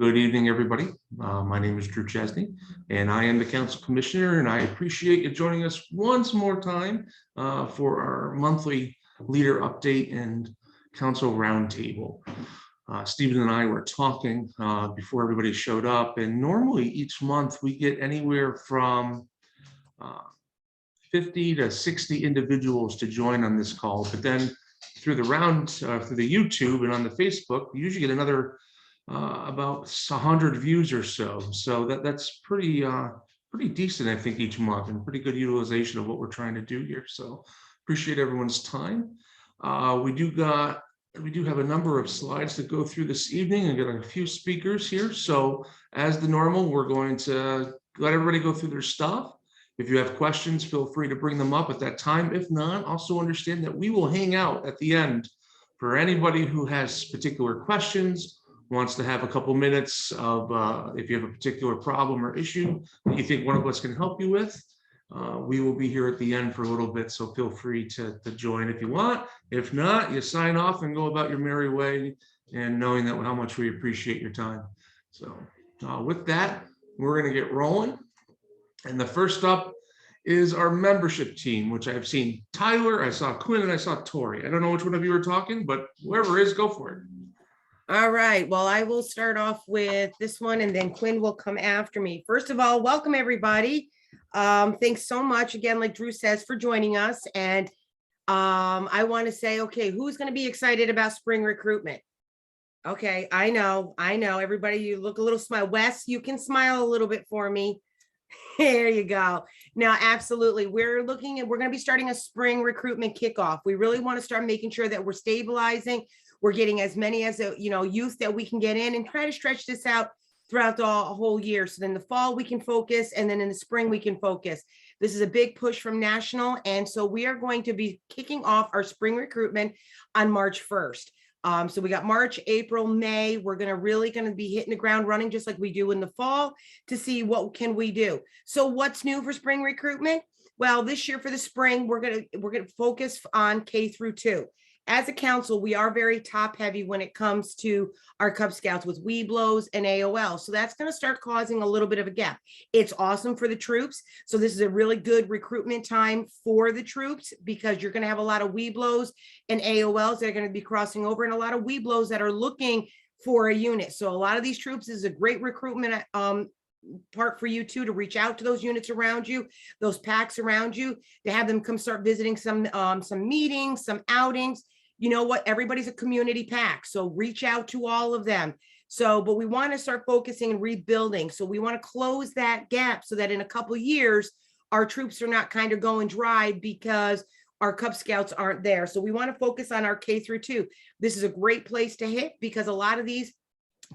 Good evening, everybody. My name is Drew Chesney, and I am the Council Commissioner, and I appreciate you joining us once more time for our monthly leader update and council roundtable. Stephen and I were talking before everybody showed up, and normally each month we get anywhere from 50 to 60 individuals to join on this call, but then through the through the YouTube and on the Facebook, we usually get another about 100 views or so. So that's pretty decent, I think, each month, and pretty good utilization of what we're trying to do here. So appreciate everyone's time. We do have a number of slides to go through this evening and get a few speakers here. So as the normal, we're going to let everybody go through their stuff. If you have questions, feel free to bring them up at that time. If not, also understand that we will hang out at the end for anybody who has particular questions, wants to have a couple minutes of, if you have a particular problem or issue that you think one of us can help you with, we will be here at the end for a little bit, so feel free to join if you want. If not, you sign off and go about your merry way, and knowing that how much we appreciate your time. So with that, we're going to get rolling. And the first up is our membership team, which I've seen Tyler, I saw Quinn, and I saw Tori. I don't know which one of you are talking, but whoever is, go for it. All right, well, I will start off with this one and then Quinn will come after me. First of all, welcome everybody. Thanks so much again, like Drew says, for joining us. And I want to say, okay, who's going to be excited about spring recruitment? Okay, I know, everybody, you look a little smile. Wes, you can smile a little bit for me. There you go. Now, absolutely. We're going to be starting a spring recruitment kickoff. We really want to start making sure that we're stabilizing. We're getting as many as youth that we can get in and try to stretch this out throughout the whole year. So then the fall we can focus, and then in the spring we can focus. This is a big push from national. And so we are going to be kicking off our spring recruitment on March 1st. So we got March, April, May. We're really going to be hitting the ground running just like we do in the fall to see what can we do. So what's new for spring recruitment? Well, this year for the spring, we're going to focus on K through 2. As a council, we are very top heavy when it comes to our Cub Scouts with Webelos and AOL. So that's going to start causing a little bit of a gap. It's awesome for the troops. So this is a really good recruitment time for the troops because you're going to have a lot of Webelos and AOLs that are going to be crossing over, and a lot of Webelos that are looking for a unit. So a lot of these troops is a great recruitment part for you too, to reach out to those units around you, those packs around you, to have them come start visiting some meetings, some outings. You know what? Everybody's a community pack. So reach out to all of them. So, but we want to start focusing and rebuilding. So we want to close that gap so that in a couple of years, our troops are not kind of going dry because our Cub Scouts aren't there. So we want to focus on our K through 2. This is a great place to hit because a lot of these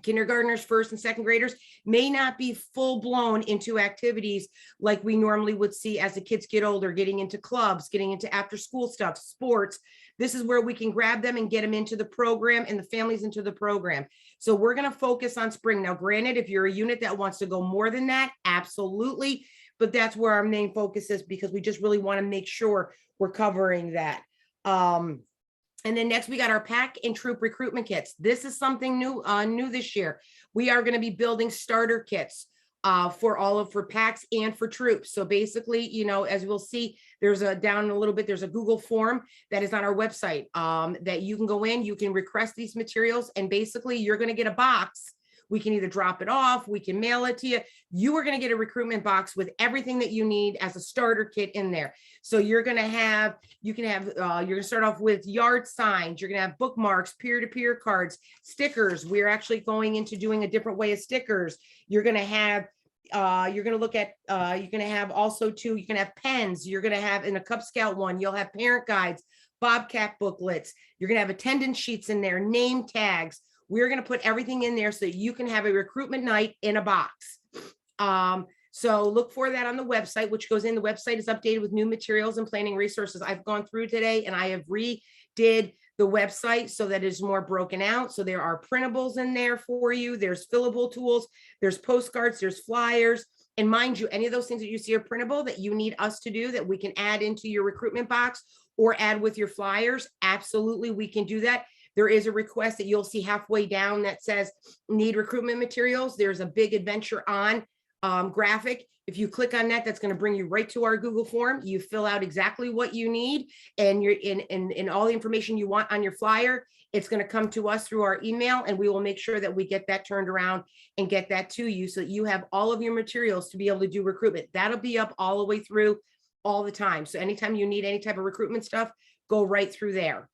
kindergartners, first and second graders may not be full blown into activities like we normally would see as the kids get older, getting into clubs, getting into after school stuff, sports. This is where we can grab them and get them into the program and the families into the program. So we're going to focus on spring. Now, granted, if you're a unit that wants to go more than that, absolutely. But that's where our main focus is because we just really want to make sure we're covering that. And then next we got our pack and troop recruitment kits. This is something new this year. We are going to be building starter kits for packs and for troops. So basically, as we'll see, there's down a little bit, there's a Google form that is on our website that you can go in, you can request these materials, and basically you're going to get a box. We can either drop it off, we can mail it to you. You are going to get a recruitment box with everything that you need as a starter kit in there. So you're going to start off with yard signs. You're going to have bookmarks, peer-to-peer cards, stickers. We're actually going into doing a different way of stickers. You're going to have also too, you can have pens. You're going to have in a Cub Scout one, you'll have parent guides, Bobcat booklets. You're going to have attendance sheets in there, name tags. We're going to put everything in there so that you can have a recruitment night in a box. So look for that on the website, which goes in. The website is updated with new materials and planning resources. I've gone through today and I have redid the website so that it's more broken out. So there are printables in there for you. There's fillable tools. There's postcards. There's flyers. And mind you, any of those things that you see are printable that you need us to do that we can add into your recruitment box or add with your flyers, absolutely, we can do that. there is a request that you'll see halfway down that says need recruitment materials. There's a big adventure on graphic. If you click on that, that's going to bring you right to our Google form. You fill out exactly what you need, and you're in all the information you want on your flyer. It's going to come to us through our email, and we will make sure that we get that turned around and get that to you so that you have all of your materials to be able to do recruitment. That'll be up all the way through all the time. So anytime you need any type of recruitment stuff, go right through there.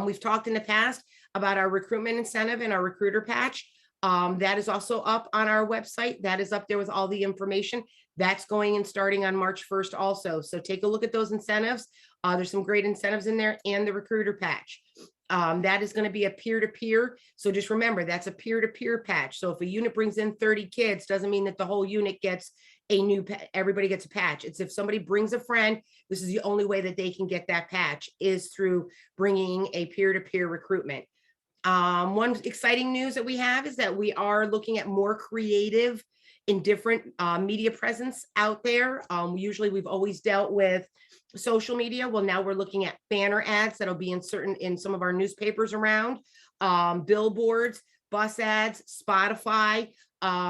We've talked in the past about our recruitment incentive and our recruiter patch. That is also up on our website. That is up there with all the information. That's going and starting on March 1st also. So take a look at those incentives. There's some great incentives in there, and the recruiter patch. That is going to be a peer-to-peer. So just remember, that's a peer-to-peer patch. So if a unit brings in 30 kids, doesn't mean that the whole unit gets a new, everybody gets a patch. It's if somebody brings a friend, this is the only way that they can get that patch, is through bringing a peer-to-peer recruitment. One exciting news that we have is that we are looking at more creative in different media presence out there. Usually we've always dealt with social media. Well, now we're looking at banner ads that'll be in some of our newspapers around, billboards, bus ads, Spotify.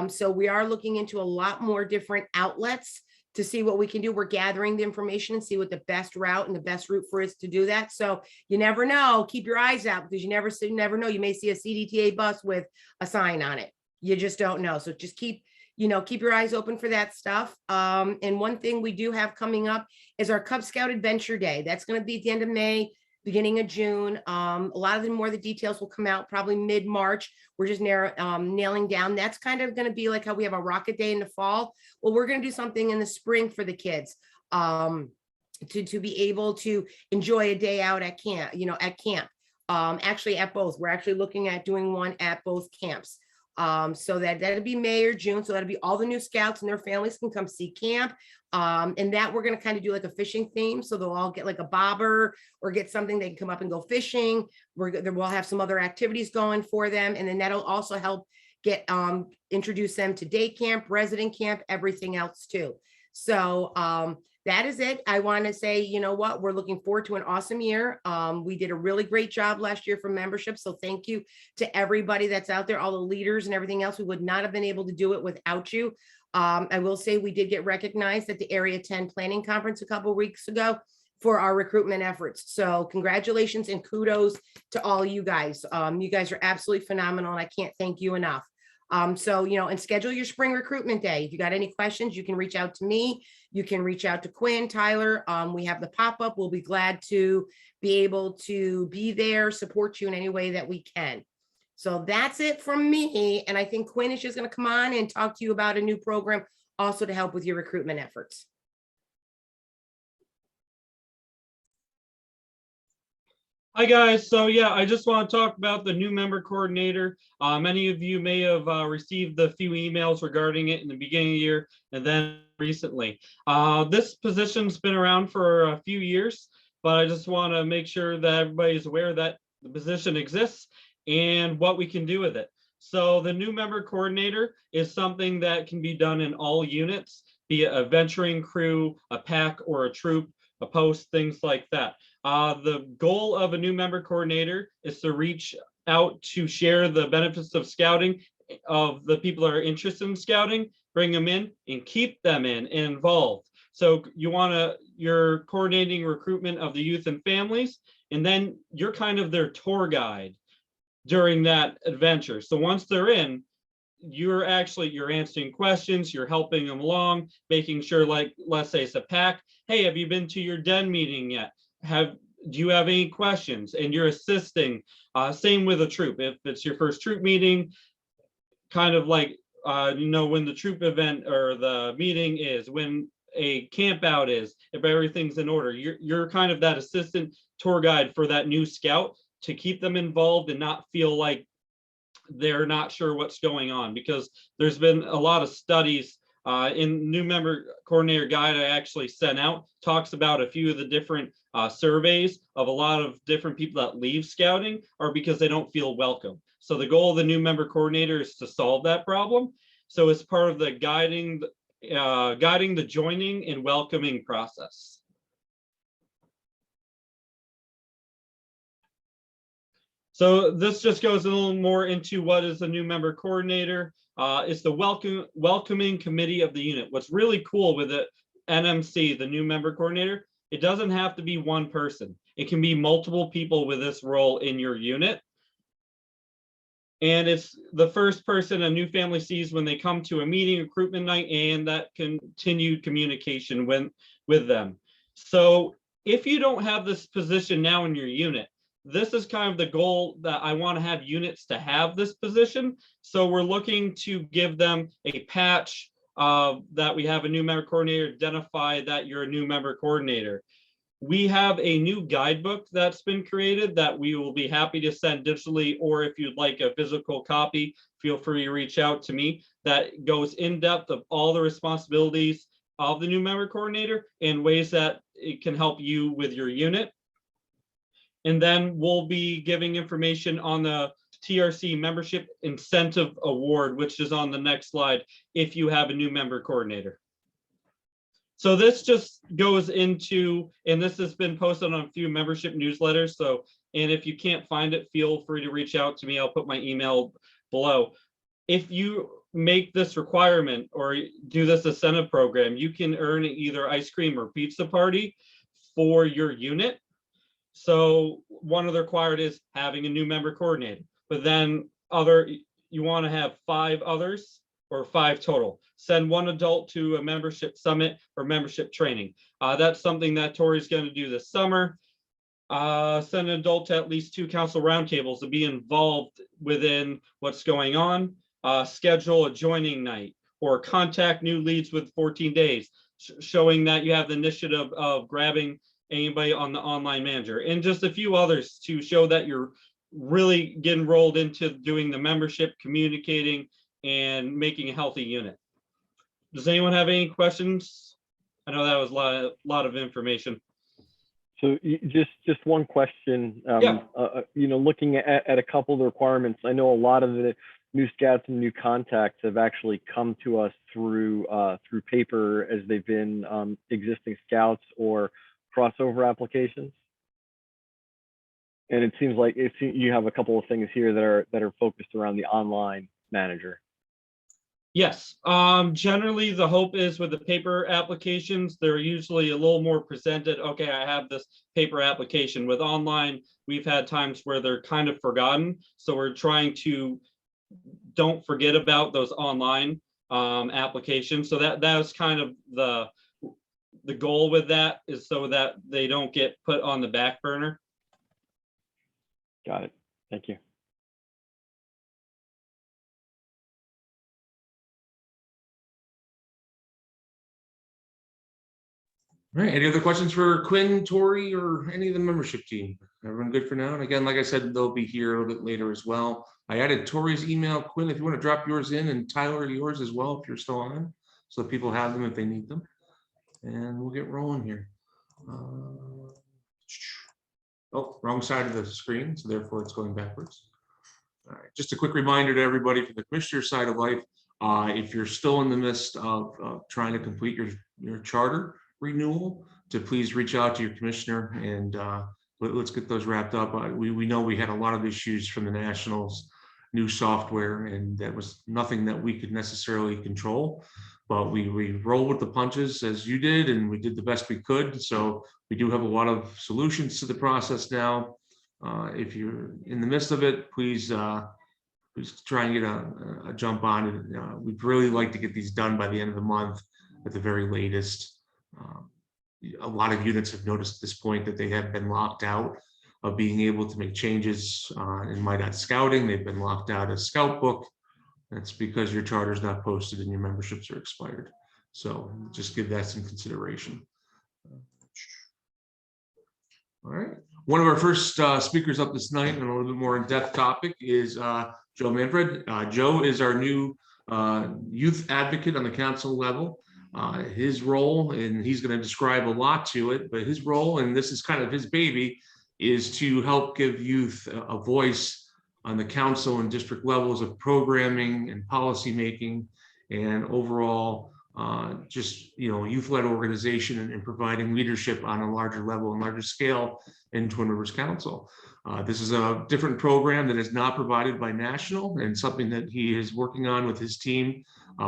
So we are looking into a lot more different outlets to see what we can do. We're gathering the information and see what the best route and the best route for us to do that. So you never know, keep your eyes out, because you never know. You may see a CDTA bus with a sign on it. You just don't know. So just keep your eyes open for that stuff. And one thing we do have coming up is our Cub Scout Adventure Day. That's going to be at the end of May, beginning of June. A lot of the details will come out probably mid-March. We're just nailing down. That's kind of going to be like how we have a rocket day in the fall. Well, we're going to do something in the spring for the kids to be able to enjoy a day out at camp, actually at both. We're actually looking at doing one at both camps. So that'll be May or June. So that'll be all the new scouts and their families can come see camp. And that we're going to kind of do like a fishing theme. So they'll all get like a bobber or get something they can come up and go fishing. We'll have some other activities going for them. And then that'll also help introduce them to day camp, resident camp, everything else too. So that is it. I want to say, you know what, we're looking forward to an awesome year. We did a really great job last year for membership. So thank you to everybody that's out there, all the leaders and everything else. We would not have been able to do it without you. I will say we did get recognized at the Area 10 Planning Conference a couple of weeks ago for our recruitment efforts. So congratulations and kudos to all you guys. You guys are absolutely phenomenal, and I can't thank you enough. And schedule your spring recruitment day. If you got any questions, you can reach out to me. You can reach out to Quinn, Tyler. We have the pop-up. We'll be glad to be able to be there, support you in any way that we can. So that's it from me. And I think Quinn is just going to come on and talk to you about a new program also to help with your recruitment efforts. Hi guys, so yeah, I just want to talk about the new member coordinator. Many of you may have received a few emails regarding it in the beginning of the year and then recently. This position's been around for a few years, but I just want to make sure that everybody's aware that the position exists and what we can do with it. So the new member coordinator is something that can be done in all units, be it a venturing crew, a pack, or a troop, a post, things like that. The goal of a new member coordinator is to reach out to share the benefits of scouting, of the people that are interested in scouting, bring them in and keep them in and involved. So you're coordinating recruitment of the youth and families, and then you're kind of their tour guide during that adventure. So once they're in, you're answering questions, you're helping them along, making sure, like, let's say it's a pack. Hey, have you been to your den meeting yet? Do you have any questions? And you're assisting. Same with a troop. If it's your first troop meeting, kind of like, when the troop event or the meeting is, when a camp out is, if everything's in order, you're kind of that assistant tour guide for that new scout to keep them involved and not feel like they're not sure what's going on, because there's been a lot of studies in new member coordinator guide I actually sent out, talks about a few of the different surveys of a lot of different people that leave scouting are because they don't feel welcome. So the goal of the new member coordinator is to solve that problem. So it's part of the guiding the joining and welcoming process. So this just goes a little more into what is a new member coordinator. It's the welcoming committee of the unit. What's really cool with the NMC, the new member coordinator, it doesn't have to be one person. It can be multiple people with this role in your unit. And it's the first person a new family sees when they come to a meeting, recruitment night, and that continued communication with them. So if you don't have this position now in your unit, this is kind of the goal that I want to have units to have this position. So we're looking to give them a patch that we have a new member coordinator, identify that you're a new member coordinator. We have a new guidebook that's been created that we will be happy to send digitally, or if you'd like a physical copy, feel free to reach out to me. That goes in depth of all the responsibilities of the new member coordinator and ways that it can help you with your unit. And then we'll be giving information on the TRC Membership Incentive Award, which is on the next slide, if you have a new member coordinator. So this just goes into, and this has been posted on a few membership newsletters. So, and if you can't find it, feel free to reach out to me. I'll put my email below. If you make this requirement or do this incentive program, you can earn either ice cream or pizza party for your unit. So one of the required is having a new member coordinator, but then you want to have 5 others or 5 total. Send 1 adult to a membership summit or membership training. That's something that Tori's going to do this summer. Send an adult to at least 2 council roundtables to be involved within what's going on. Schedule a joining night or contact new leads with 14 days, showing that you have the initiative of grabbing anybody on the online manager, and just a few others to show that you're really getting rolled into doing the membership, communicating, and making a healthy unit. Does anyone have any questions? I know that was a lot of information. So just one question. Yeah. Looking at a couple of the requirements, I know a lot of the new scouts and new contacts have actually come to us through paper as they've been existing scouts or crossover applications. And it seems like you have a couple of things here that are focused around the online manager. Yes, generally the hope is with the paper applications, they're usually a little more presented. Okay, I have this paper application. With online, we've had times where they're kind of forgotten. So we're trying to don't forget about those online applications. So that was kind of the goal with that, is so that they don't get put on the back burner. Got it. Thank you. All right, any other questions for Quinn, Tori, or any of the membership team? Everyone good for now? And again, like I said, they'll be here a little bit later as well. I added Tori's email. Quinn, if you want to drop yours in, and Tyler, yours as well, if you're still on, so that people have them if they need them. And we'll get rolling here. Oh, wrong side of the screen, so therefore it's going backwards. All right, just a quick reminder to everybody for the commissioner side of life, if you're still in the midst of trying to complete your charter renewal, to please reach out to your commissioner, and let's get those wrapped up. We know we had a lot of issues from the Nationals new software, and that was nothing that we could necessarily control, but we rolled with the punches as you did, and we did the best we could. So we do have a lot of solutions to the process now. If you're in the midst of it, please try and get a jump on it. We'd really like to get these done by the end of the month at the very latest. A lot of units have noticed at this point that they have been locked out of being able to make changes in My Scouting. They've been locked out of Scout Book. That's because your charter is not posted and your memberships are expired. So just give that some consideration. All right. One of our first speakers up this night, and a little bit more in-depth topic, is Joe Manfred. Joe is our new youth advocate on the council level. His role, and he's going to describe a lot to it, but his role, and this is kind of his baby, is to help give youth a voice on the council and district levels of programming and policy making, and overall just, youth-led organization and providing leadership on a larger level and larger scale in Twin Rivers Council. This is a different program that is not provided by National, and something that he is working on with his team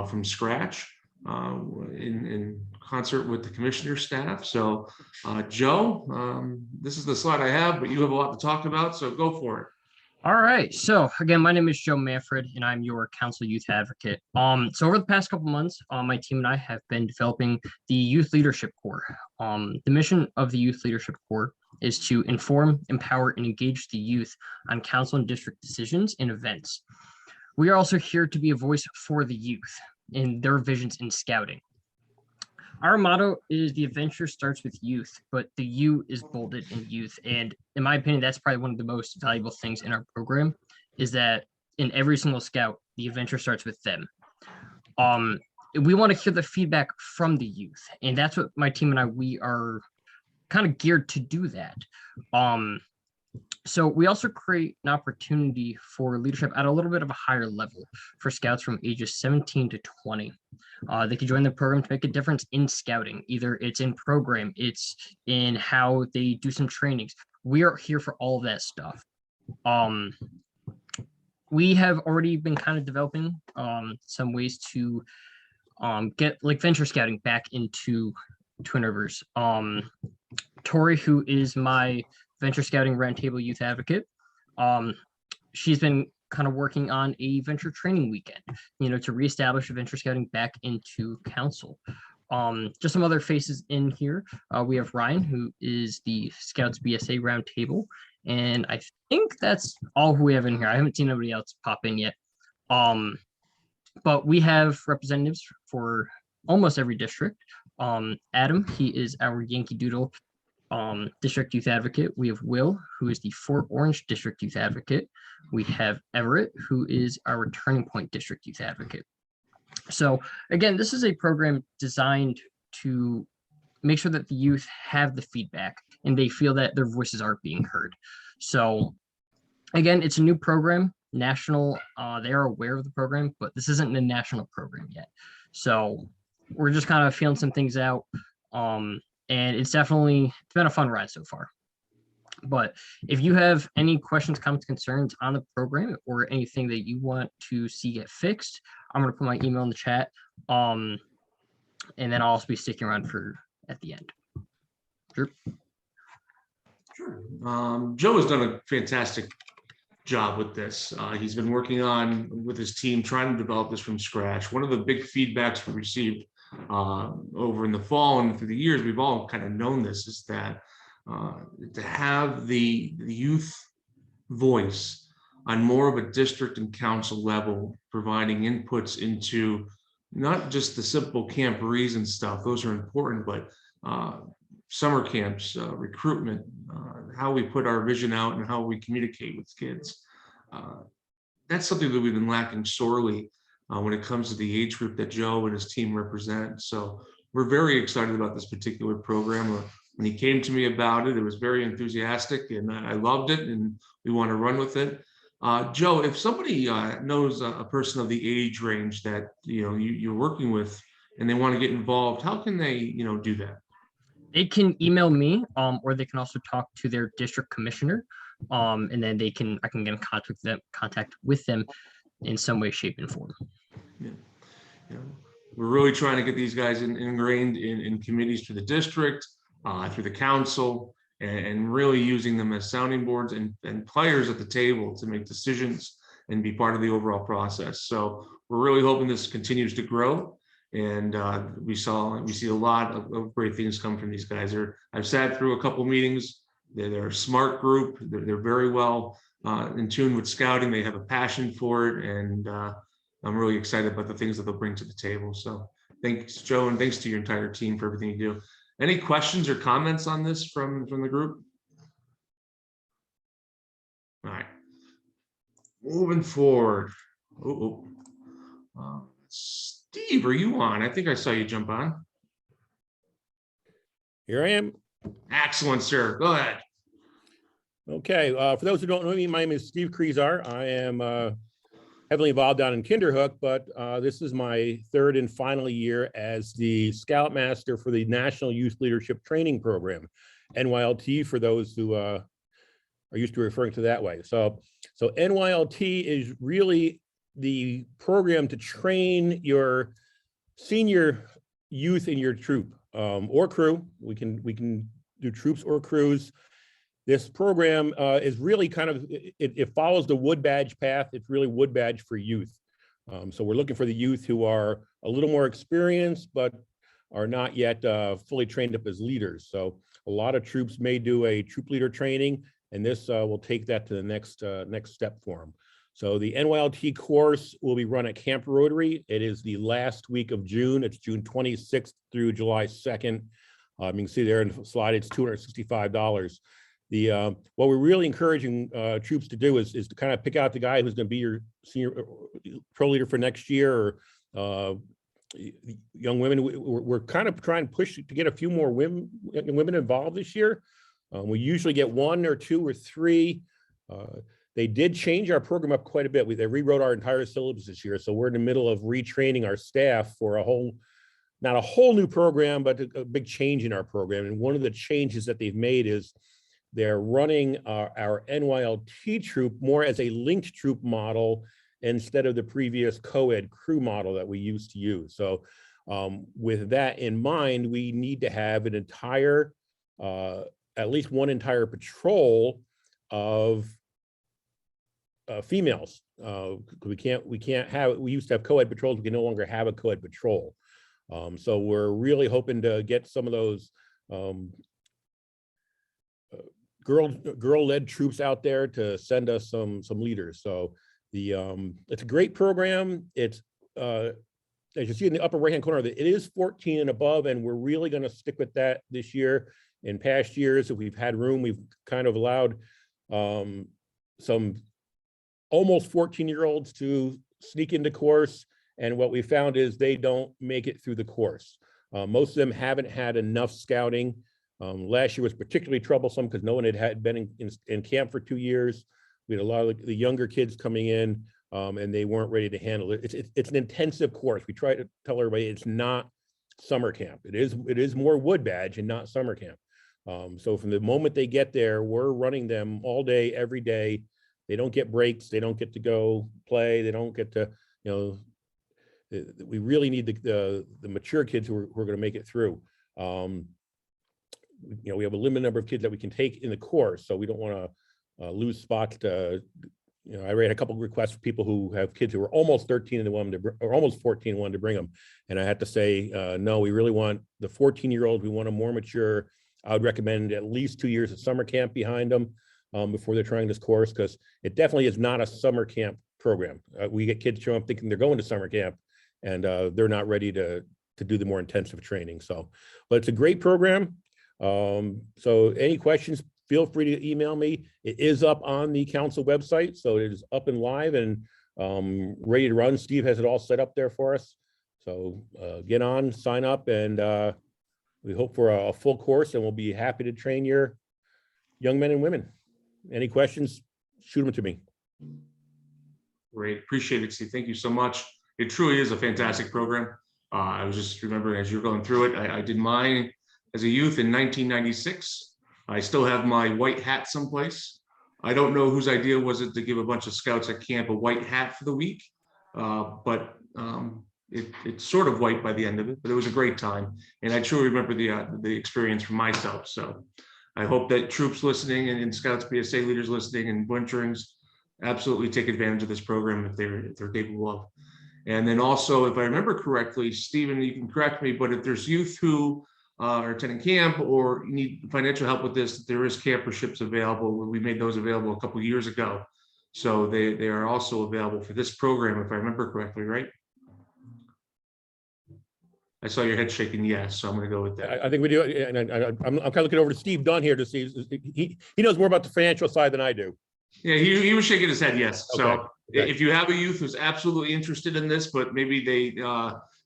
from scratch in concert with the commissioner staff. So Joe, this is the slide I have, but you have a lot to talk about, so go for it. All right. So again, my name is Joe Manfred, and I'm your council youth advocate. So over the past couple months, my team and I have been developing the Youth Leadership Corps. The mission of the Youth Leadership Corps is to inform, empower, and engage the youth on council and district decisions and events. We are also here to be a voice for the youth in their visions in scouting. Our motto is the adventure starts with youth, but the U is bolded in youth. And in my opinion, that's probably one of the most valuable things in our program, is that in every single scout, the adventure starts with them. We want to hear the feedback from the youth. And that's what my team and we are kind of geared to do that. So we also create an opportunity for leadership at a little bit of a higher level for scouts from ages 17 to 20. They can join the program to make a difference in scouting. Either it's in program, it's in how they do some trainings. We are here for all of that stuff. We have already been kind of developing some ways to get like venture scouting back into Twin Rivers. Tori, who is my venture scouting roundtable youth advocate, she's been kind of working on a venture training weekend, to reestablish venture scouting back into council. Just some other faces in here. We have Ryan, who is the Scouts BSA roundtable, and I think that's all who we have in here. I haven't seen anybody else pop in yet. But we have representatives for almost every district. Adam, he is our Yankee Doodle district youth advocate. We have Will, who is the Fort Orange district youth advocate. We have Everett, who is our Turning Point district youth advocate. So again, this is a program designed to make sure that the youth have the feedback and they feel that their voices are being heard. So again, it's a new program. National, they are aware of the program, but this isn't a national program yet. So we're just kind of feeling some things out. And it's been a fun ride so far. But if you have any questions, comments, concerns on the program or anything that you want to see get fixed, I'm going to put my email in the chat. And then I'll also be sticking around for at the end. Sure. Joe has done a fantastic job with this. He's been working on with his team, trying to develop this from scratch. One of the big feedbacks we received over in the fall and through the years, we've all kind of known this, is that to have the youth voice on more of a district and council level, providing inputs into not just the simple camporees and stuff, those are important, but summer camps, recruitment, how we put our vision out and how we communicate with kids. That's something that we've been lacking sorely when it comes to the age group that Joe and his team represent. So we're very excited about this particular program. When he came to me about it, it was very enthusiastic and I loved it and we want to run with it. Joe, if somebody knows a person of the age range that you're working with and they want to get involved, how can they do that? They can email me, or they can also talk to their district commissioner, and then I can get in contact with them in some way, shape, and form. Yeah. We're really trying to get these guys ingrained in committees through the district, through the council, and really using them as sounding boards and players at the table to make decisions and be part of the overall process. So we're really hoping this continues to grow. And we see a lot of great things come from these guys. I've sat through a couple meetings. They're a smart group. They're very well in tune with scouting. They have a passion for it, and I'm really excited about the things that they'll bring to the table. So thanks, Joe, and thanks to your entire team for everything you do. Any questions or comments on this from the group? All right, moving forward. Steve, are you on? I think I saw you jump on. Here I am. Excellent, sir. Go ahead. Okay. For those who don't know me, my name is Steve Cresar. I am heavily involved down in Kinderhook, but this is my third and final year as the Scoutmaster for the National Youth Leadership Training Program, NYLT, for those who are used to referring to that way. So NYLT is really the program to train your senior youth in your troop or crew. We can do troops or crews. This program is really kind of, it follows the wood badge path. It's really wood badge for youth. So we're looking for the youth who are a little more experienced, but are not yet fully trained up as leaders. So a lot of troops may do a troop leader training, and this will take that to the next step for them. So the NYLT course will be run at Camp Rotary. It is the last week of June. It's June 26th through July 2nd. You can see there in the slide, it's $265. What we're really encouraging troops to do is to kind of pick out the guy who's going to be your senior pro leader for next year, or young women. We're kind of trying to push to get a few more women involved this year. We usually get 1 or 2 or 3. They did change our program up quite a bit. They rewrote our entire syllabus this year, so we're in the middle of retraining our staff for not a whole new program, but a big change in our program. And one of the changes that they've made is they're running our NYLT troop more as a linked troop model instead of the previous co-ed crew model that we used to use. So with that in mind, we need to have an entire, at least one entire patrol of females. We used to have co-ed patrols. We can no longer have a co-ed patrol. So we're really hoping to get some of those girl-led troops out there to send us some leaders. So it's a great program. It's as you see in the upper right-hand corner, it is 14 and above, and we're really going to stick with that this year. In past years, if we've had room, we've kind of allowed some almost 14-year-olds to sneak into course, and what we found is they don't make it through the course. Most of them haven't had enough scouting. Last year was particularly troublesome because no one had been in camp for 2 years. We had a lot of the younger kids coming in, and they weren't ready to handle it. It's an intensive course. We try to tell everybody it's not summer camp. It is more wood badge and not summer camp. So from the moment they get there, we're running them all day, every day. They don't get breaks. They don't get to go play. They don't get to, we really need the mature kids who are going to make it through. We have a limited number of kids that we can take in the course, so we don't want to lose spots to, I read a couple of requests for people who have kids who are almost 13 and they want them to, or almost 14 and wanted to bring them. And I had to say, no, we really want the 14-year-olds. We want them more mature. I would recommend at least 2 years of summer camp behind them before they're trying this course, because it definitely is not a summer camp program. We get kids showing up thinking they're going to summer camp, and they're not ready to do the more intensive training. So, but it's a great program. So any questions, feel free to email me. It is up on the council website, so it is up and live and ready to run. Steve has it all set up there for us. So get on, sign up, and we hope for a full course, and we'll be happy to train your young men and women. Any questions, shoot them to me. Great, appreciate it, Steve. Thank you so much. It truly is a fantastic program. I was just remembering as you're going through it, I did mine as a youth in 1996. I still have my white hat someplace. I don't know whose idea was it to give a bunch of scouts at camp a white hat for the week, but it's sort of white by the end of it, but it was a great time. And I truly remember the experience for myself. So I hope that troops listening and Scouts PSA leaders listening and Winterings absolutely take advantage of this program if they're capable of. And then also, if I remember correctly, Stephen, you can correct me, but if there's youth who are attending camp or need financial help with this, there is camperships available. We made those available a couple of years ago. So they are also available for this program, if I remember correctly, right? I saw your head shaking yes, so I'm going to go with that. I think we do. And I'm kind of looking over to Steve Dunn here to see, he knows more about the financial side than I do. Yeah, he was shaking his head yes. Okay. So Okay. if you have a youth who's absolutely interested in this, but maybe they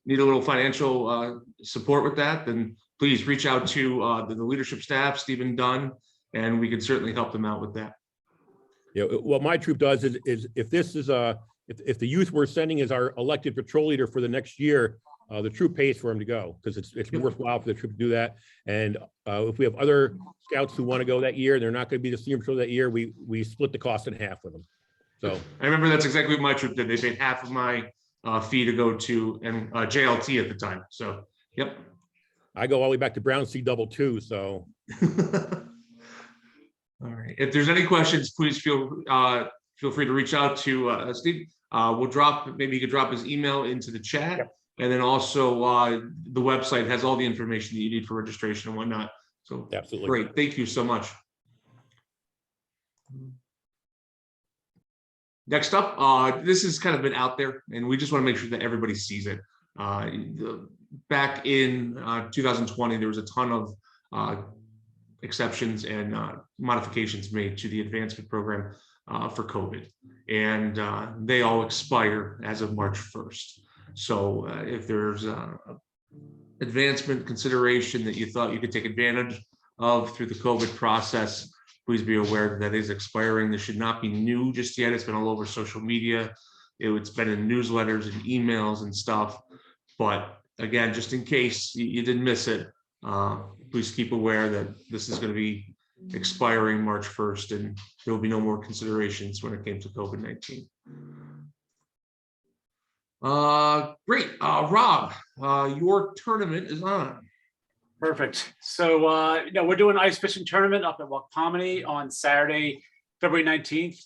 need a little financial support with that, then please reach out to the leadership staff, Stephen Dunn, and we can certainly help them out with that. Yeah, what my troop does is if this is if the youth we're sending is our elected patrol leader for the next year, the troop pays for him to go because it's worthwhile for the troop to do that. And if we have other scouts who want to go that year, they're not going to be the senior patrol that year, we split the cost in half with them. So I remember that's exactly what my troop did. They paid half of my fee to go to and JLT at the time. So, yep. I go all the way back to Brown C22. So. All right. If there's any questions, please feel free to reach out to Steve. We'll drop, maybe you could drop his email into the chat. Yep. And then also the website has all the information that you need for registration and whatnot. So Absolutely. Great. Thank you so much. Next up, this has kind of been out there and we just want to make sure that everybody sees it. Back in 2020, there was a ton of exceptions and modifications made to the advancement program for COVID, and they all expire as of March 1st. So if there's advancement consideration that you thought you could take advantage of through the COVID process, please be aware that is expiring. This should not be new just yet. It's been all over social media. It's been in newsletters and emails and stuff. But again, just in case you didn't miss it, please keep aware that this is going to be expiring March 1st and there will be no more considerations when it came to COVID-19. Great. Rob, your tournament is on. Perfect. So, we're doing an ice fishing tournament up at Wapomani on Saturday, February 19th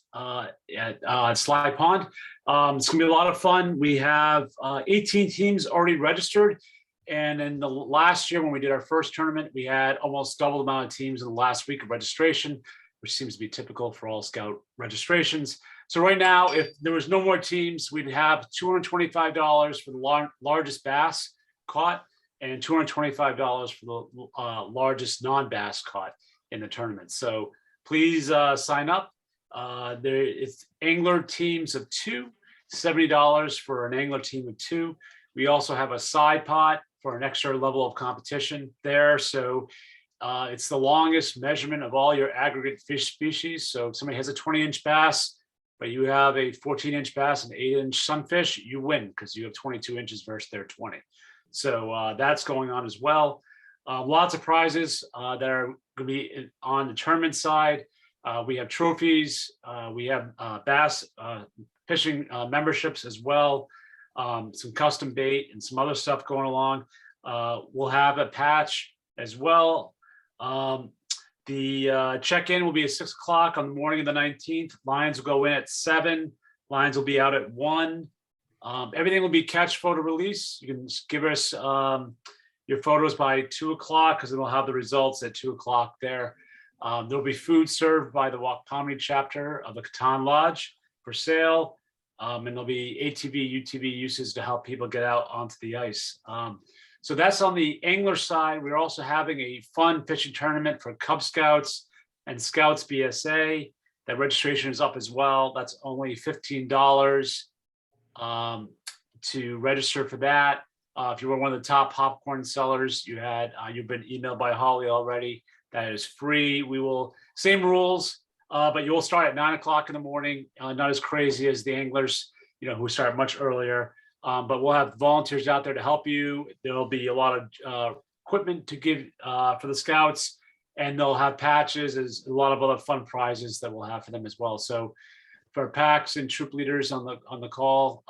at Sly Pond. It's gonna be a lot of fun. We have 18 teams already registered. And in the last year, when we did our first tournament, we had almost double the amount of teams in the last week of registration, which seems to be typical for all Scout registrations. So right now, if there was no more teams, we'd have $225 for the largest bass caught and $225 for the largest non-bass caught in the tournament. So please sign up. It's angler teams of 2, $70 for an angler team of 2. We also have a side pot for an extra level of competition there. So it's the longest measurement of all your aggregate fish species. So if somebody has a 20-inch bass, but you have a 14-inch bass and 8-inch sunfish, you win because you have 22 inches versus their 20. So that's going on as well. Lots of prizes that are going to be on the tournament side. We have trophies. We have bass fishing memberships as well. Some custom bait and some other stuff going along. We'll have a patch as well. The check-in will be at 6 o'clock on the morning of the 19th. Lines will go in at 7. Lines will be out at 1. Everything will be catch photo release. You can just give us your photos by 2 o'clock because then we'll have the results at 2 o'clock there. There'll be food served by the Octpic chapter of the Catan Lodge for sale. And there'll be ATV, UTV uses to help people get out onto the ice. So that's on the angler side. We're also having a fun fishing tournament for Cub Scouts and Scouts BSA. That registration is up as well. That's only $15 to register for that. If you were one of the top popcorn sellers, you've been emailed by Holly already. That is free. Same rules, but you will start at 9 o'clock in the morning. Not as crazy as the anglers, who start much earlier. But we'll have volunteers out there to help you. There'll be a lot of equipment to give for the Scouts, and they'll have patches. There's a lot of other fun prizes that we'll have for them as well. So for packs and troop leaders on the call,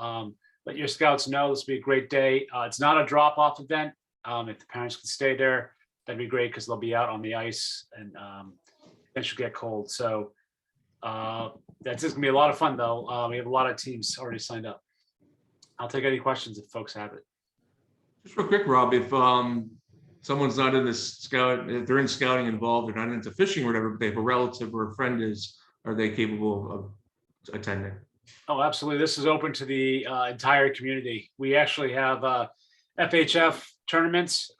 let your Scouts know this will be a great day. It's not a drop-off event. If the parents can stay there, that'd be great because they'll be out on the ice and it should get cold. So that's just gonna be a lot of fun though. We have a lot of teams already signed up. I'll take any questions if folks have it. Just real quick, Rob, if someone's not in the scout, if they're in scouting involved, they're not into fishing or whatever, but they have a relative or a friend are they capable of attending? Oh, absolutely. This is open to the entire community. We actually have FHF tournaments.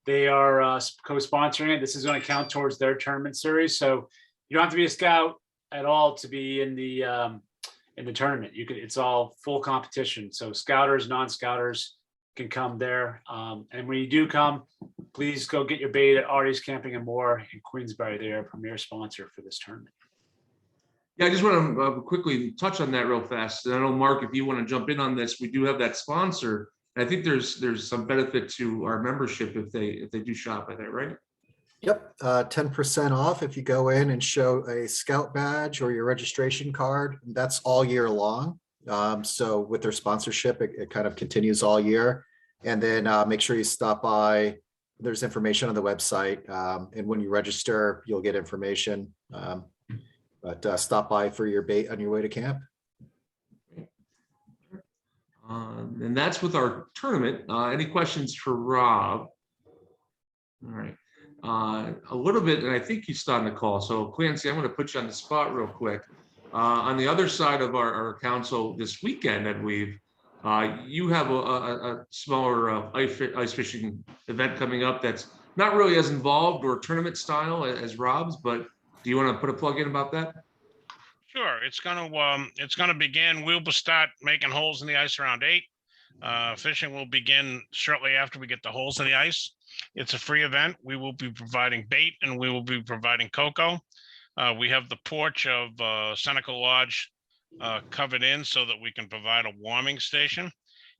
They are co-sponsoring it. This is going to count towards their tournament series. So you don't have to be a scout at all to be in the tournament. It's all full competition. So scouters, non-scouters can come there. And when you do come, please go get your bait at Artie's Camping and More in Queensbury. They're a premier sponsor for this tournament. Yeah, I just want to quickly touch on that real fast. And I know, Mark, if you want to jump in on this, we do have that sponsor. I think there's some benefit to our membership if they do shop at it, right? Yep, 10% off if you go in and show a scout badge or your registration card. That's all year long. So with their sponsorship, it kind of continues all year. And then make sure you stop by. There's information on the website. And when you register, you'll get information. But stop by for your bait on your way to camp. And that's with our tournament. Any questions for Rob? All right. A little bit, and I think he's starting to call. So Clancy, I'm going to put you on the spot real quick. On the other side of our council this weekend, I believe, you have a smaller ice fishing event coming up that's not really as involved or tournament style as Rob's, but do you want to put a plug in about that? Sure, it's gonna begin. We'll start making holes in the ice around 8. Fishing will begin shortly after we get the holes in the ice. It's a free event. We will be providing bait and we will be providing cocoa. We have the porch of Seneca Lodge covered in so that we can provide a warming station.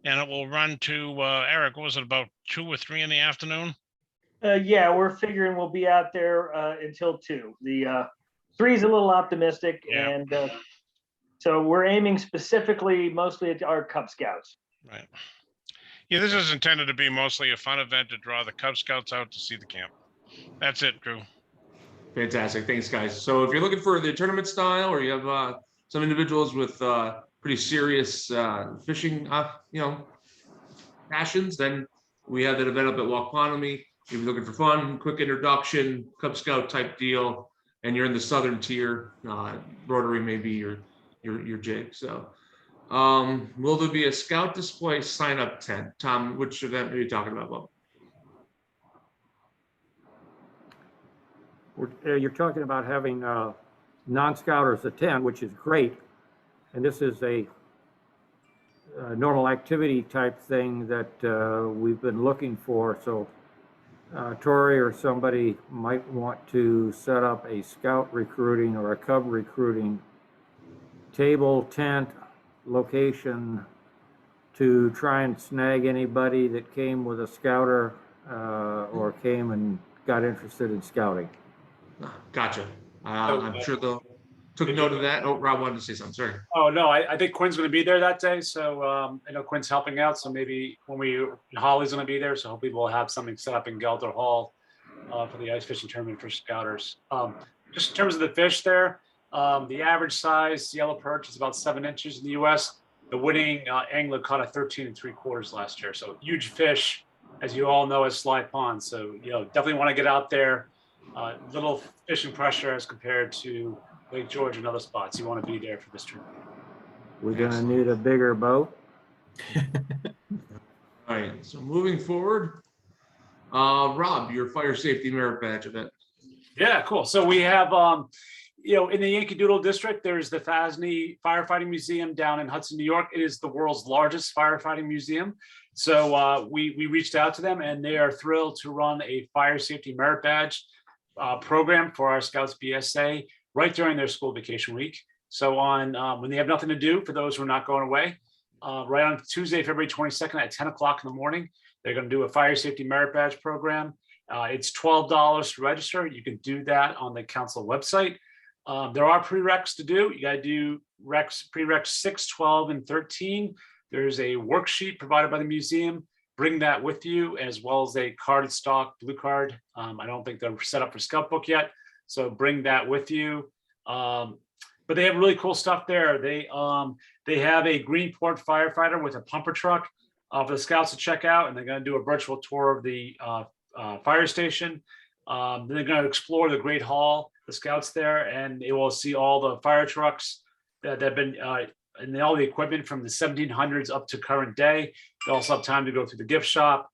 And it will run to, Eric, what was it, about 2 or 3 in the afternoon? Yeah, we're figuring we'll be out there until 2. The 3 is a little optimistic, Yeah. and so we're aiming specifically mostly at our Cub Scouts. Right. Yeah, this is intended to be mostly a fun event to draw the Cub Scouts out to see the camp. That's it, Drew. Fantastic. Thanks, guys. So if you're looking for the tournament style, or you have some individuals with pretty serious fishing, passions, then we have that event up at Waquanami. If you're looking for fun, quick introduction, Cub Scout type deal, and you're in the southern tier, Rotary may be your jig. So will there be a scout display sign up tent? Tom, which event are you talking about, Bob? You're talking about having non-scouters attend, which is great. And this is a normal activity type thing that we've been looking for. So Tori or somebody might want to set up a scout recruiting or a cub recruiting table, tent, location to try and snag anybody that came with a scouter or came and got interested in scouting. Gotcha. I'm sure they'll took note of that. Oh, Rob wanted to say something. Sorry. Oh, no, I think Quinn's going to be there that day. So I know Quinn's helping out. So maybe Holly's going to be there. So hopefully we'll have something set up in Gelder Hall for the ice fishing tournament for scouters. Just in terms of the fish there, the average size yellow perch is about 7 inches in the U.S. The winning angler caught a 13 3/4 last year. So huge fish, as you all know, as Sly Pond. So, definitely want to get out there. Little fishing pressure as compared to Lake George and other spots. You want to be there for this tournament. We're gonna need a bigger boat. All right. So moving forward, Rob, your fire safety merit badge event. Yeah, cool. So we have, in the Yankee Doodle district, there's the Fasney Firefighting Museum down in Hudson, New York. It is the world's largest firefighting museum. So we reached out to them and they are thrilled to run a fire safety merit badge program for our Scouts BSA right during their school vacation week. So on when they have nothing to do, for those who are not going away, right on Tuesday, February 22nd at 10 o'clock in the morning, they're going to do a fire safety merit badge program. It's $12 to register. You can do that on the council website. There are prereqs to do. You got to do prereqs 6, 12, and 13. There's a worksheet provided by the museum. Bring that with you, as well as a carded stock blue card. I don't think they're set up for Scout Book yet, so bring that with you. But they have really cool stuff there. They have a Greenport firefighter with a pumper truck for the Scouts to check out, and they're going to do a virtual tour of the fire station. Then they're going to explore the Great Hall, the Scouts there, and they will see all the fire trucks that have been and all the equipment from the 1700s up to current day. They also have time to go through the gift shop.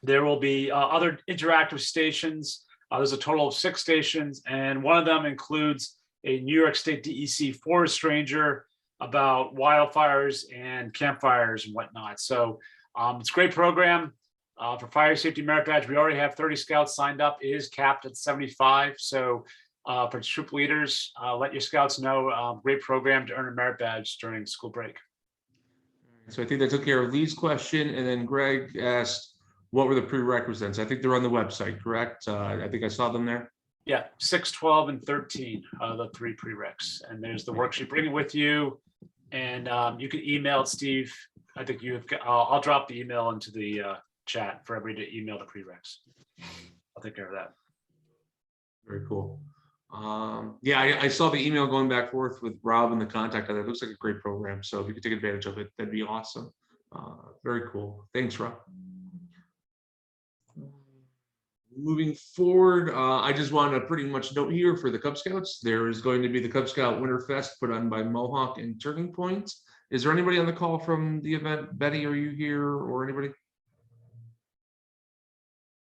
There will be other interactive stations. There's a total of 6 stations, and one of them includes a New York State DEC forest ranger about wildfires and campfires and whatnot. So it's a great program for fire safety merit badge. We already have 30 Scouts signed up. It is capped at 75. So For troop leaders, let your scouts know. Great program to earn a merit badge during school break. So I think that took care of Lee's question, and then Greg asked, what were the prerequisites? I think they're on the website, correct? I think I saw them there. Yeah, 6, 12, and 13 are the 3 prereqs. And there's the worksheet. Bring it with you. And you can email Steve. I think you've got, I'll drop the email into the chat for everybody to email the prereqs. I'll take care of that. Very cool. Yeah, I saw the email going back and forth with Rob and the contact. It looks like a great program. So if you could take advantage of it, that'd be awesome. Very cool. Thanks, Rob. Moving forward, I just want to pretty much note here for the Cub Scouts, there is going to be the Cub Scout Winterfest put on by Mohawk and Turning Point. Is there anybody on the call from the event? Betty, are you here or anybody?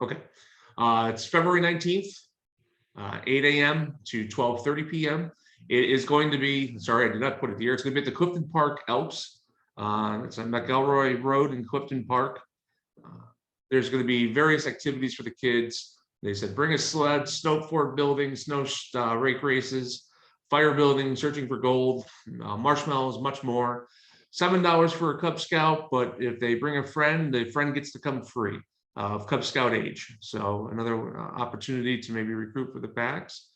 Okay. It's February 19th. 8 a.m. to 12:30 p.m. It is going to be, sorry, I did not put it here. It's going to be at the Clifton Park Alps. It's on McElroy Road in Clifton Park. There's going to be various activities for the kids. They said bring a sled, snow fort building, snow rake races, fire building, searching for gold, marshmallows, much more. $7 for a Cub Scout, but if they bring a friend, the friend gets to come free. Of Cub Scout age. So another opportunity to maybe recruit for the packs.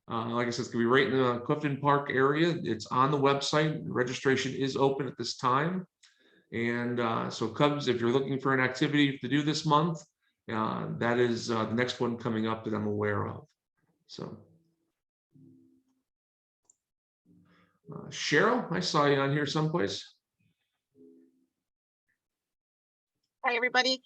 Like I said, it's gonna be right in the Clifton Park area. It's on the website. Registration is open at this time. And so Cubs, if you're looking for an activity to do this month, that is the next one coming up that I'm aware of. So Cheryl, I saw you on here someplace. Hi, everybody.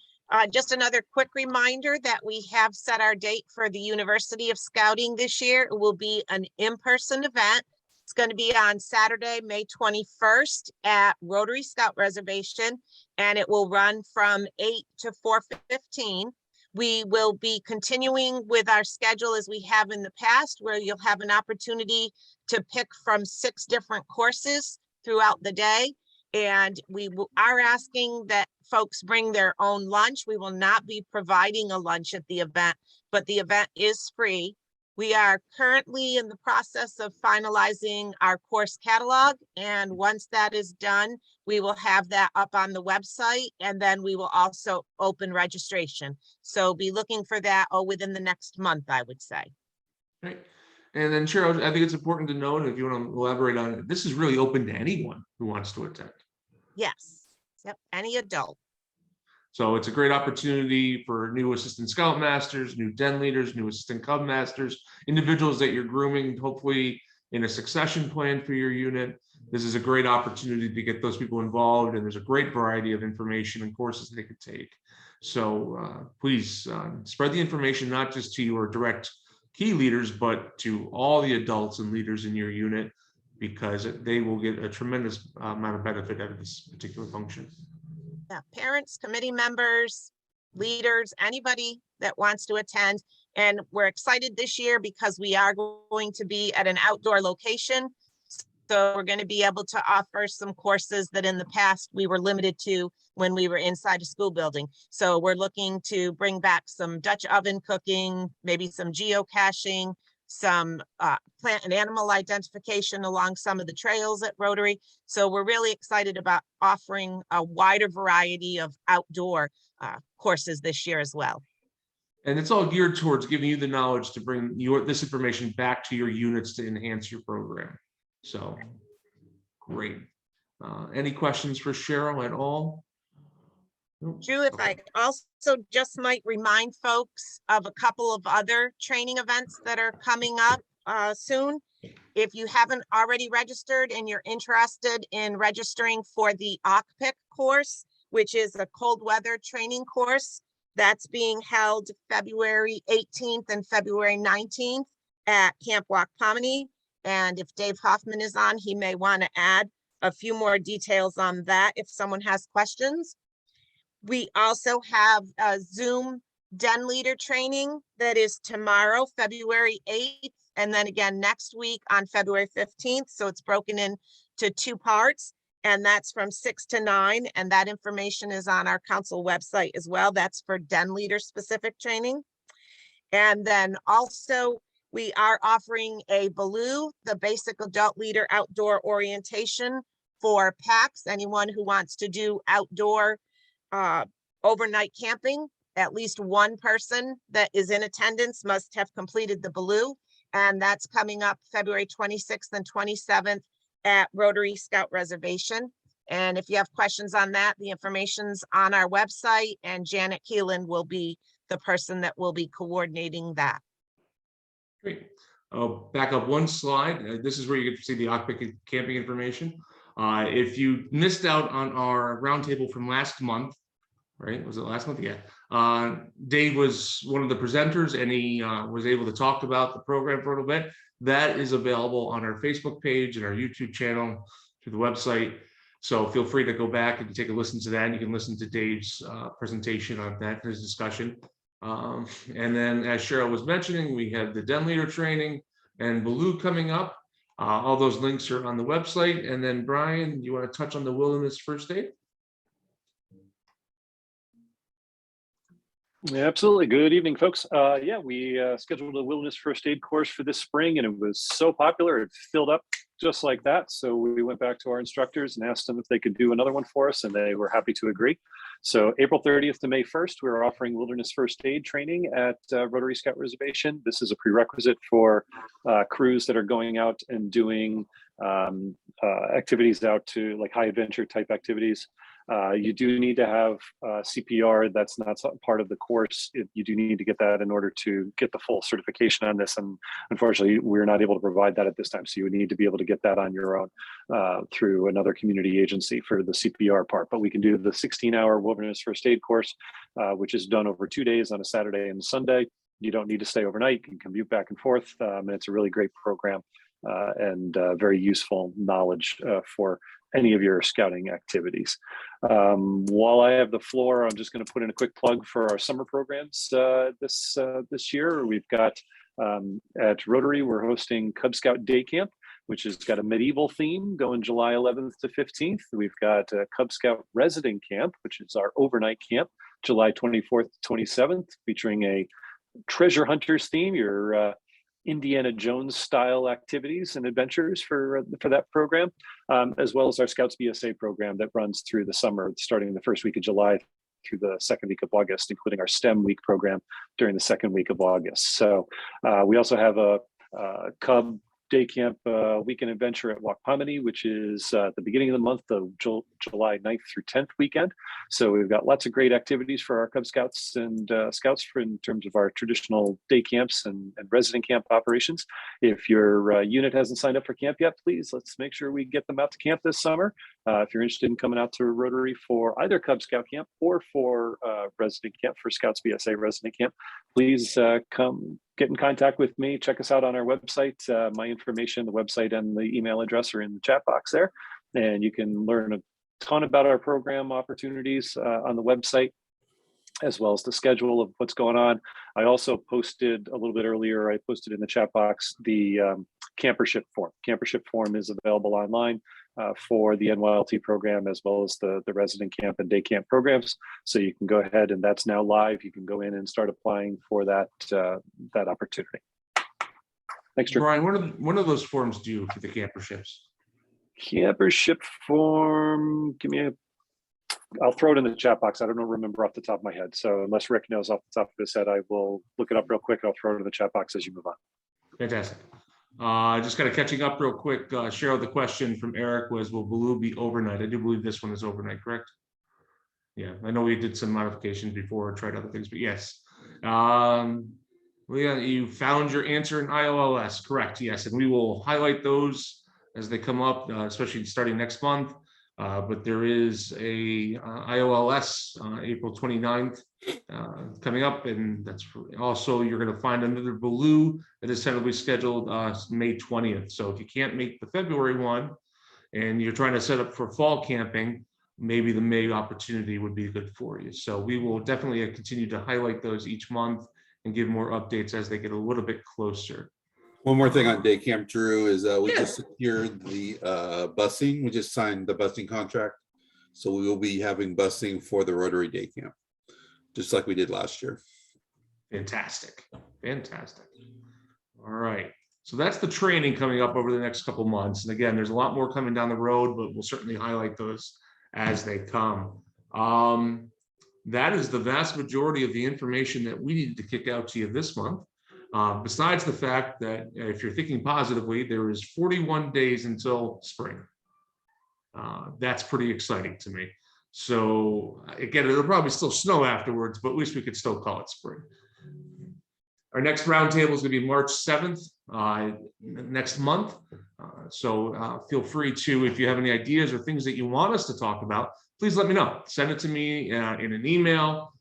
Just another quick reminder that we have set our date for the University of Scouting this year. It will be an in-person event. It's going to be on Saturday, May 21st at Rotary Scout Reservation, and it will run from 8 to 4:15. We will be continuing with our schedule as we have in the past, where you'll have an opportunity to pick from 6 different courses throughout the day. And we are asking that folks bring their own lunch. We will not be providing a lunch at the event, but the event is free. We are currently in the process of finalizing our course catalog. And once that is done, we will have that up on the website, and then we will also open registration. So be looking for that within the next month, I would say. Right. And then Cheryl, I think it's important to note, if you want to elaborate on it, this is really open to anyone who wants to attend. Yes. Yep. Any adult. So it's a great opportunity for new assistant scout masters, new den leaders, new assistant cub masters, individuals that you're grooming, hopefully in a succession plan for your unit. This is a great opportunity to get those people involved, and there's a great variety of information and courses they could take. So please spread the information, not just to your direct key leaders, but to all the adults and leaders in your unit, because they will get a tremendous amount of benefit out of this particular function. Yeah, parents, committee members, leaders, anybody that wants to attend. And we're excited this year because we are going to be at an outdoor location. So we're going to be able to offer some courses that in the past we were limited to when we were inside a school building. So we're looking to bring back some Dutch oven cooking, maybe some geocaching, some plant and animal identification along some of the trails at Rotary. So we're really excited about offering a wider variety of outdoor courses this year as well. And it's all geared towards giving you the knowledge to bring this information back to your units to enhance your program. So great. Any questions for Cheryl at all? Drew, if I also just might remind folks of a couple of other training events that are coming up soon. If you haven't already registered and you're interested in registering for the Octpic course, which is a cold weather training course that's being held February 18th and February 19th at Camp Octpic. And if Dave Hoffman is on, he may want to add a few more details on that if someone has questions. We also have a Zoom den leader training that is tomorrow, February 8th, and then again next week on February 15th. So it's broken into 2 parts, and that's from 6 to 9. And that information is on our council website as well. That's for den leader specific training. And then also We are offering a BALOO, the Basic Adult Leader Outdoor Orientation for PAX, anyone who wants to do outdoor overnight camping. At least one person that is in attendance must have completed the BALOO, and that's coming up February 26th and 27th at Rotary Scout Reservation. And if you have questions on that, the information's on our website, and Janet Keelan will be the person that will be coordinating that. Great. I'll back up one slide. This is where you get to see the Octpic camping information. If you missed out on our roundtable from last month, right? Was it last month? Yeah. Dave was one of the presenters, and he was able to talk about the program for a little bit. That is available on our Facebook page and our YouTube channel through the website. So feel free to go back and take a listen to that. And you can listen to Dave's presentation on that, his discussion. And then, as Cheryl was mentioning, we have the Den Leader training and BALOO coming up. All those links are on the website. And then, Brian, you want to touch on the Wilderness First Aid? Yeah, absolutely. Good evening, folks. Yeah, we scheduled a Wilderness First Aid course for this spring, and it was so popular, it filled up just like that. So we went back to our instructors and asked them if they could do another one for us, and they were happy to agree. So April 30th to May 1st, we're offering Wilderness First Aid training at Rotary Scout Reservation. This is a prerequisite for crews that are going out and doing activities out to like high adventure type activities. You do need to have CPR. That's not part of the course. You do need to get that in order to get the full certification on this. And unfortunately, we're not able to provide that at this time. So you would need to be able to get that on your own through another community agency for the CPR part. But we can do the 16-hour Wilderness First Aid course, which is done over 2 days on a Saturday and Sunday. You don't need to stay overnight. You can commute back and forth. And it's a really great program and very useful knowledge for any of your scouting activities. While I have the floor, I'm just going to put in a quick plug for our summer programs this year. We've got at Rotary, we're hosting Cub Scout Day Camp, which has got a medieval theme going July 11th to 15th. We've got Cub Scout Resident Camp, which is our overnight camp, July 24th to 27th, featuring a treasure hunters theme, your Indiana Jones style activities and adventures for that program, as well as our Scouts BSA program that runs through the summer, starting the first week of July through the second week of August, including our STEM week program during the second week of August. So we also have a Cub Day Camp Weekend Adventure at Wapamani, which is at the beginning of the month, the July 9th through 10th weekend. So we've got lots of great activities for our Cub Scouts and Scouts in terms of our traditional day camps and resident camp operations. If your unit hasn't signed up for camp yet, please, let's make sure we get them out to camp this summer. If you're interested in coming out to Rotary for either Cub Scout camp or for resident camp, for Scouts BSA resident camp, please come get in contact with me. Check us out on our website. My information, the website and the email address are in the chat box there. And you can learn a ton about our program opportunities on the website, as well as the schedule of what's going on. I also posted a little bit earlier, I posted in the chat box the Campership Form. Campership Form is available online for the NYLT program, as well as the resident camp and day camp programs. So you can go ahead, and that's now live. You can go in and start applying for that opportunity. Thanks, Drew. Brian, one of those forms do you for the camperships? Campership Form, I'll throw it in the chat box. I don't remember off the top of my head. So unless Rick knows off the top of his head, I will look it up real quick. I'll throw it in the chat box as you move on. Fantastic. Just kind of catching up real quick. Cheryl, the question from Eric was, will BALOO be overnight? I do believe this one is overnight, correct? Yeah, I know we did some modifications before, tried other things, but yes. Leah, you found your answer in IOLS, correct? Yes, and we will highlight those as they come up, especially starting next month. But there is a IOLS April 29th coming up, and that's also, you're going to find another BALOO that is tentatively scheduled May 20th. So if you can't make the February one and you're trying to set up for fall camping, maybe the May opportunity would be good for you. So we will definitely continue to highlight those each month and give more updates as they get a little bit closer. One more thing on day camp, Drew, is we just secured the busing. We just signed the busing contract. So we will be having busing for the Rotary Day Camp, just like we did last year. Fantastic. Fantastic. All right. So that's the training coming up over the next couple months. And again, there's a lot more coming down the road, but we'll certainly highlight those as they come. That is the vast majority of the information that we needed to kick out to you this month. Besides the fact that if you're thinking positively, there is 41 days until spring. That's pretty exciting to me. So again, it'll probably still snow afterwards, but at least we could still call it spring. Our next roundtable is going to be March 7th, next month. So feel free to, if you have any ideas or things that you want us to talk about, please let me know. Send it to me in an email,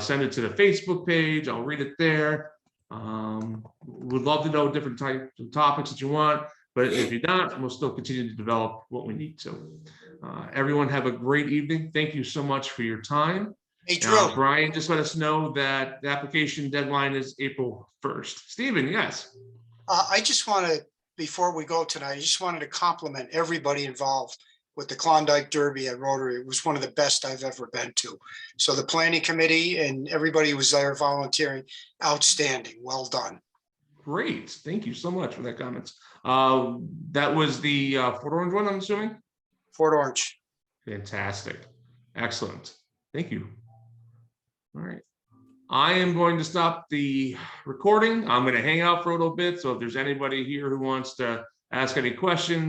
send it to the Facebook page. I'll read it there. Would love to know different types of topics that you want, but if you're not, we'll still continue to develop what we need to. Everyone have a great evening. Thank you so much for your time. Hey, Drew. Brian just let us know that the application deadline is April 1st. Stephen, yes. I just want to, before we go tonight, I just wanted to compliment everybody involved with the Klondike Derby at Rotary. It was one of the best I've ever been to. So the planning committee and everybody who was there volunteering, outstanding. Well done. Great. Thank you so much for that comments. That was the Fort Orange one, I'm assuming? Fort Orange. Fantastic. Excellent. Thank you. All right. I am going to stop the recording. I'm going to hang out for a little bit. So if there's anybody here who wants to ask any questions,